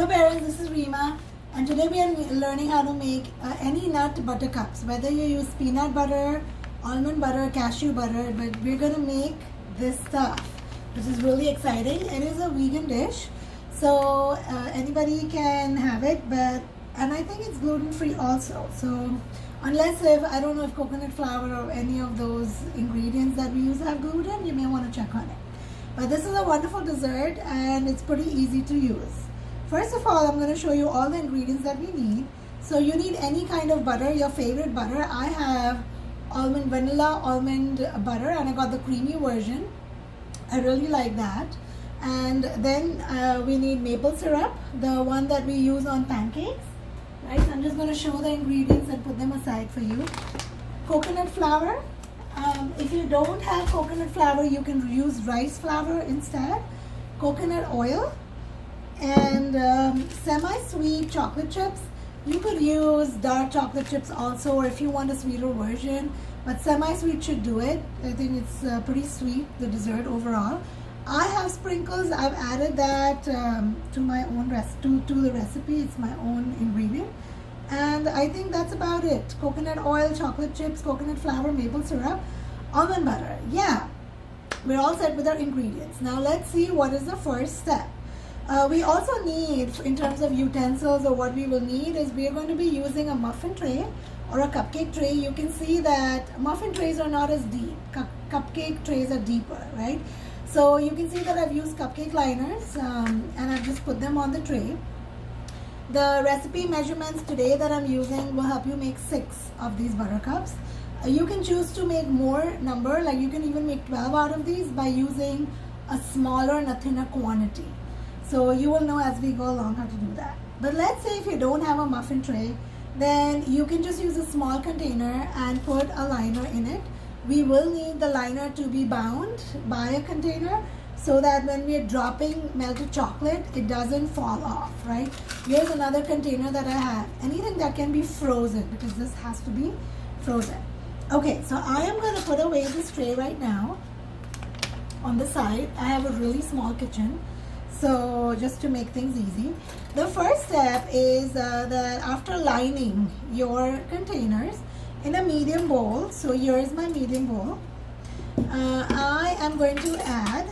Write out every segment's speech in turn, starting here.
Hello parents, this is Reema, and today we are learning how to make any nut butter cups. Whether you use peanut butter, almond butter, cashew butter, but we're going to make this stuff, which is really exciting. It is a vegan dish, so anybody can have it, and I think it's gluten free also. So unless I don't know if coconut flour or any of those ingredients that we use have gluten, you may want to check on it. But this is a wonderful dessert and it's pretty easy to use. First of all, I'm going to show you all the ingredients that we need. So you need any kind of butter, your favorite butter. I have vanilla almond butter, and I got the creamy version. I really like that. And then we need maple syrup, the one that we use on pancakes. Right? So I'm just going to show the ingredients and put them aside for you. Coconut flour. If you don't have coconut flour, you can use rice flour instead. Coconut oil. And semi-sweet chocolate chips. You could use dark chocolate chips also, or if you want a sweeter version, but semi-sweet should do it. I think it's pretty sweet, the dessert overall. I have sprinkles. I've added that to my own to the recipe. It's my own ingredient, and I think that's about it. Coconut oil, chocolate chips, coconut flour, maple syrup, almond butter. Yeah, we're all set with our ingredients. Now let's see what is the first step. We also need, in terms of utensils, or what we will need is we are going to be using a muffin tray or a cupcake tray. You can see that muffin trays are not as deep. Cupcake trays are deeper, right? So you can see that I've used cupcake liners and I've just put them on the tray. The recipe measurements today that I'm using will help you make 6 of these butter cups. You can choose to make more number, like you can even make 12 out of these by using a smaller and a thinner quantity. So you will know as we go along how to do that. But let's say if you don't have a muffin tray, then you can just use a small container and put a liner in it. We will need the liner to be bound by a container so that when we are dropping melted chocolate, it doesn't fall off, right? Here's another container that I have. Anything that can be frozen, because this has to be frozen. Okay, so I am going to put away this tray right now on the side. I have a really small kitchen. So just to make things easy, the first step is that after lining your containers in a medium bowl, so here is my medium bowl, I am going to add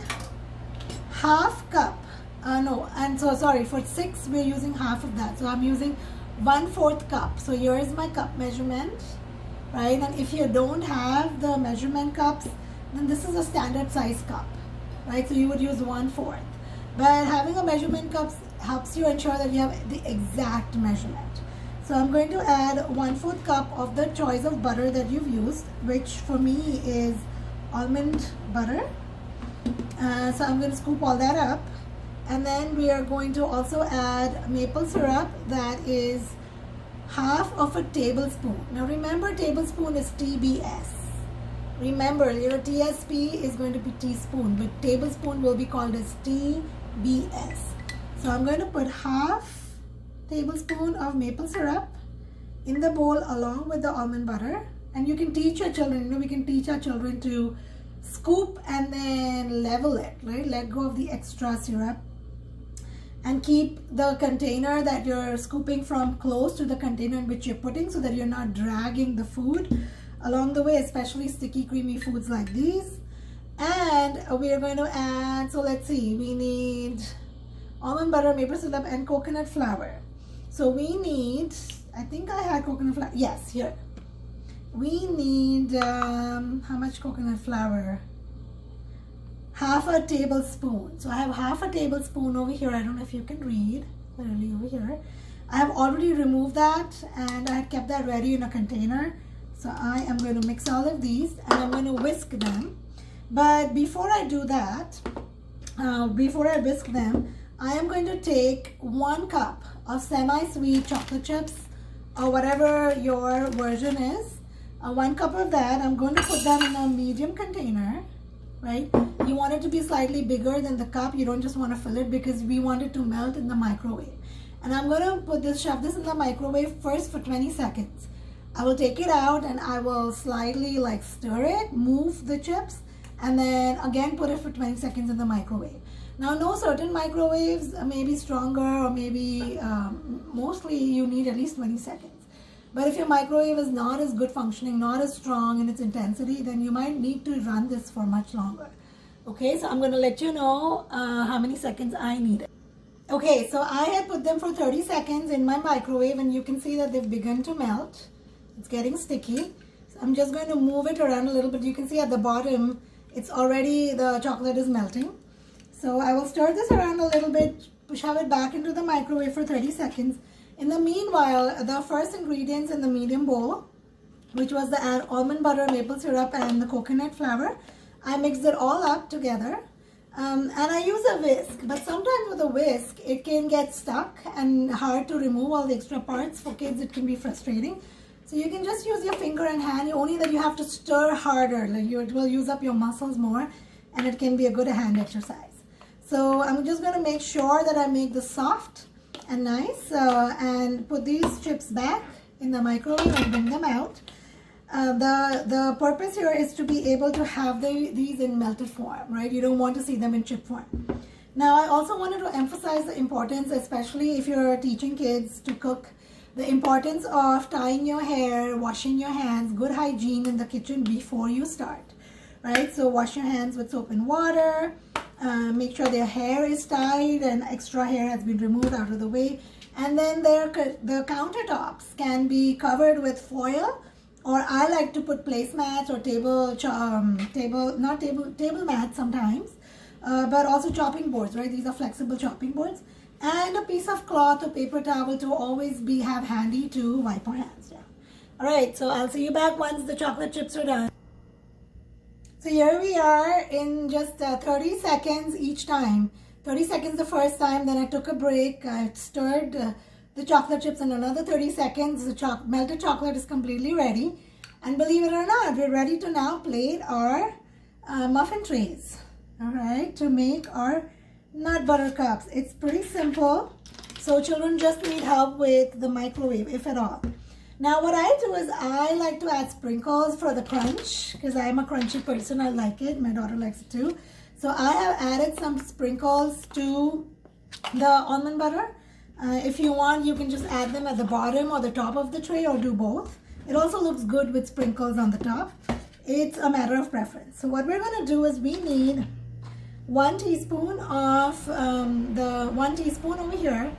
half cup, for 6 we're using half of that, so I'm using 1/4 cup. So here is my cup measurement, right? And if you don't have the measurement cups, then this is a standard size cup, right? So you would use 1/4. But having a measurement cup helps you ensure that you have the exact measurement. So I'm going to add 1/4 cup of the choice of butter that you've used, which for me is almond butter. So I'm going to scoop all that up. And then we are going to also add maple syrup that is half of a tablespoon. Now remember, tablespoon is TBS. Remember, your TSP is going to be teaspoon, but tablespoon will be called as TBS. So I'm going to put half tablespoon of maple syrup in the bowl along with the almond butter. And you can teach your children, we can teach our children to scoop and then level it, right? Let go of the extra syrup and keep the container that you're scooping from close to the container in which you're putting, so that you're not dragging the food along the way, especially sticky creamy foods like these. And we are going to add, so let's see, we need almond butter, maple syrup, and coconut flour. So we need, I think I had coconut flour, yes, here. We need, how much coconut flour? Half a tablespoon. So I have half a tablespoon over here. I don't know if you can read, literally over here. I have already removed that and I have kept that ready in a container. So I am going to mix all of these and I'm going to whisk them. But before I do that, before I whisk them, I am going to take 1 cup of semi-sweet chocolate chips, or whatever your version is. 1 cup of that. I'm going to put that in a medium container, right? You want it to be slightly bigger than the cup. You don't just want to fill it, because we want it to melt in the microwave. And I'm going to shove this in the microwave first for 20 seconds. I will take it out and I will slightly stir it, move the chips, and then again put it for 20 seconds in the microwave. Now, no certain microwaves may be stronger, or maybe mostly you need at least 20 seconds. But if your microwave is not as good functioning, not as strong in its intensity, then you might need to run this for much longer. Okay, so I'm going to let you know how many seconds I needed. Okay, so I had put them for 30 seconds in my microwave, and you can see that they've begun to melt. It's getting sticky. So I'm just going to move it around a little bit. You can see at the bottom, it's already, the chocolate is melting. So I will stir this around a little bit, shove it back into the microwave for 30 seconds. In the meanwhile, the first ingredients in the medium bowl, which was the almond butter, maple syrup, and the coconut flour, I mixed it all up together. And I use a whisk, but sometimes with a whisk, it can get stuck and hard to remove all the extra parts. For kids, it can be frustrating. So you can just use your finger and hand, only that you have to stir harder. Like it will use up your muscles more, and it can be a good hand exercise. So I'm just going to make sure that I make this soft and nice, and put these chips back in the microwave and bring them out. The purpose here is to be able to have these in melted form, right? You don't want to see them in chip form. Now, I also wanted to emphasize the importance, especially if you're teaching kids to cook, the importance of tying your hair, washing your hands, good hygiene in the kitchen before you start, right? So wash your hands with soap and water, make sure their hair is tied and extra hair has been removed out of the way. And then the countertops can be covered with foil, or I like to put placemats or table mats sometimes, but also chopping boards, right? These are flexible chopping boards, and a piece of cloth or paper towel to always have handy to wipe our hands down. All right, so I'll see you back once the chocolate chips are done. So here we are in just 30 seconds each time. 30 seconds the first time, then I took a break, I stirred the chocolate chips in another 30 seconds. The melted chocolate is completely ready. And believe it or not, we're ready to now plate our muffin trays. All right, to make our nut butter cups. It's pretty simple. So children just need help with the microwave, if at all. Now what I do is I like to add sprinkles for the crunch, because I'm a crunchy person. I like it. My daughter likes it too. So I have added some sprinkles to the almond butter. If you want, you can just add them at the bottom or the top of the tray, or do both. It also looks good with sprinkles on the top. It's a matter of preference. So what we're going to do is we need 1 teaspoon of the 1 teaspoon over here,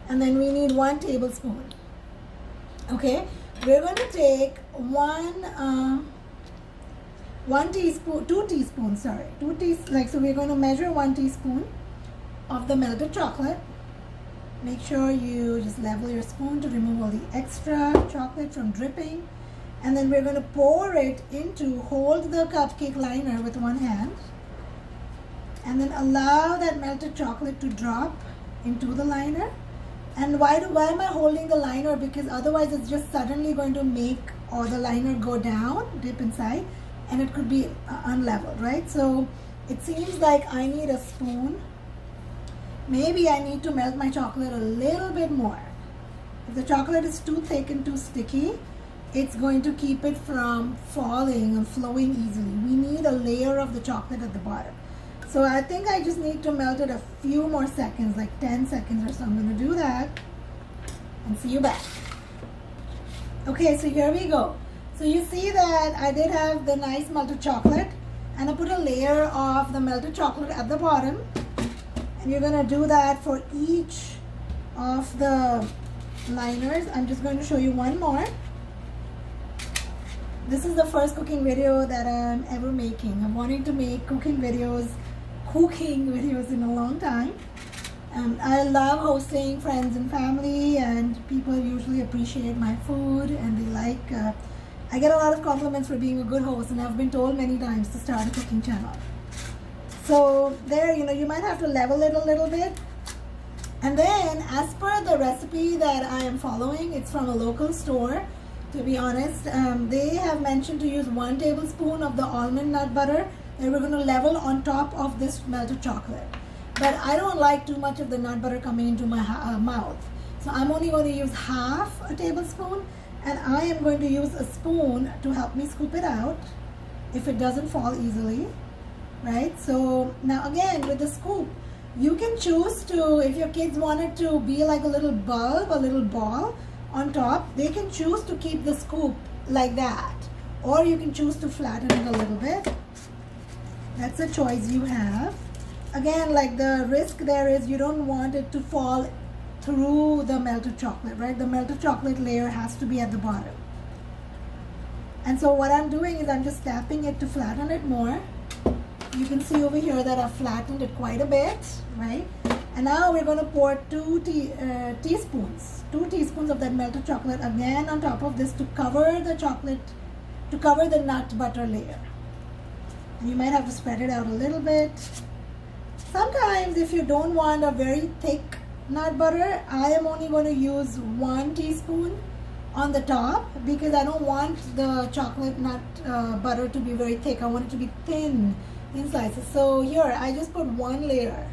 and then we need 1 tablespoon. Okay, we're going to take 2 teaspoons, sorry, so we're going to measure 1 teaspoon of the melted chocolate. Make sure you just level your spoon to remove all the extra chocolate from dripping. And then we're going to pour it into, hold the cupcake liner with one hand, and then allow that melted chocolate to drop into the liner. And why am I holding the liner? Because otherwise it's just suddenly going to make the liner go down, dip inside, and it could be unleveled, right? So it seems like I need a spoon. Maybe I need to melt my chocolate a little bit more. If the chocolate is too thick and too sticky, it's going to keep it from falling and flowing easily. We need a layer of the chocolate at the bottom. So I think I just need to melt it a few more seconds, like 10 seconds or so. I'm going to do that and see you back. Okay, so here we go. So you see that I did have the nice melted chocolate, and I put a layer of the melted chocolate at the bottom. And you're going to do that for each of the liners. I'm just going to show you one more. This is the first cooking video that I'm ever making. I'm wanting to make cooking videos in a long time. I love hosting friends and family, and people usually appreciate my food, and they like, I get a lot of compliments for being a good host, and I've been told many times to start a cooking channel. So there, you might have to level it a little bit. And then, as per the recipe that I am following, it's from a local store, to be honest. They have mentioned to use 1 tablespoon of the almond nut butter that we're going to level on top of this melted chocolate. But I don't like too much of the nut butter coming into my mouth. So I'm only going to use half a tablespoon, and I am going to use a spoon to help me scoop it out if it doesn't fall easily. Right? So now again, with the scoop, You can choose to, if your kids want it to be like a little bulb, a little ball on top, they can choose to keep the scoop like that. Or you can choose to flatten it a little bit. That's a choice you have. Again, like the risk there is you don't want it to fall through the melted chocolate, right? The melted chocolate layer has to be at the bottom. And so what I'm doing is I'm just tapping it to flatten it more. You can see over here that I've flattened it quite a bit, right? And now we're going to pour 2 teaspoons of that melted chocolate again on top of this to cover the chocolate, to cover the nut butter layer. And you might have to spread it out a little bit. Sometimes if you don't want a very thick nut butter, I am only going to use 1 teaspoon on the top because I don't want the chocolate nut butter to be very thick. I want it to be thin in slices. So here I just put 1 layer,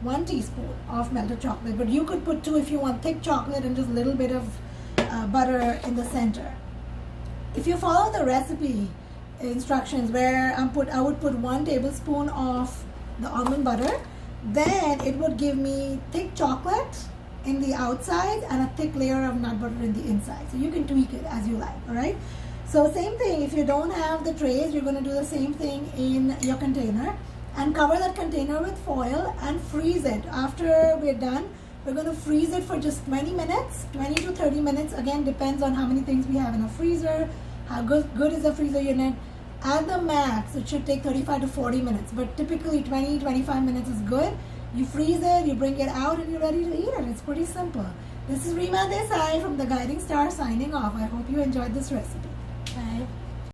1 teaspoon of melted chocolate, but you could put 2 if you want thick chocolate and just a little bit of butter in the center. If you follow the recipe instructions where I would put 1 tablespoon of the almond butter, then it would give me thick chocolate in the outside and a thick layer of nut butter in the inside. So you can tweak it as you like, all right? So same thing, if you don't have the trays, you're going to do the same thing in your container and cover that container with foil and freeze it. After we're done, we're going to freeze it for just 20 minutes, 20 to 30 minutes. Again, depends on how many things we have in a freezer, how good is the freezer unit. At the max, it should take 35 to 40 minutes, but typically 20-25 minutes is good. You freeze it, you bring it out, and you're ready to eat it. It's pretty simple. This is Reema Desai from The Guiding Star signing off. I hope you enjoyed this recipe.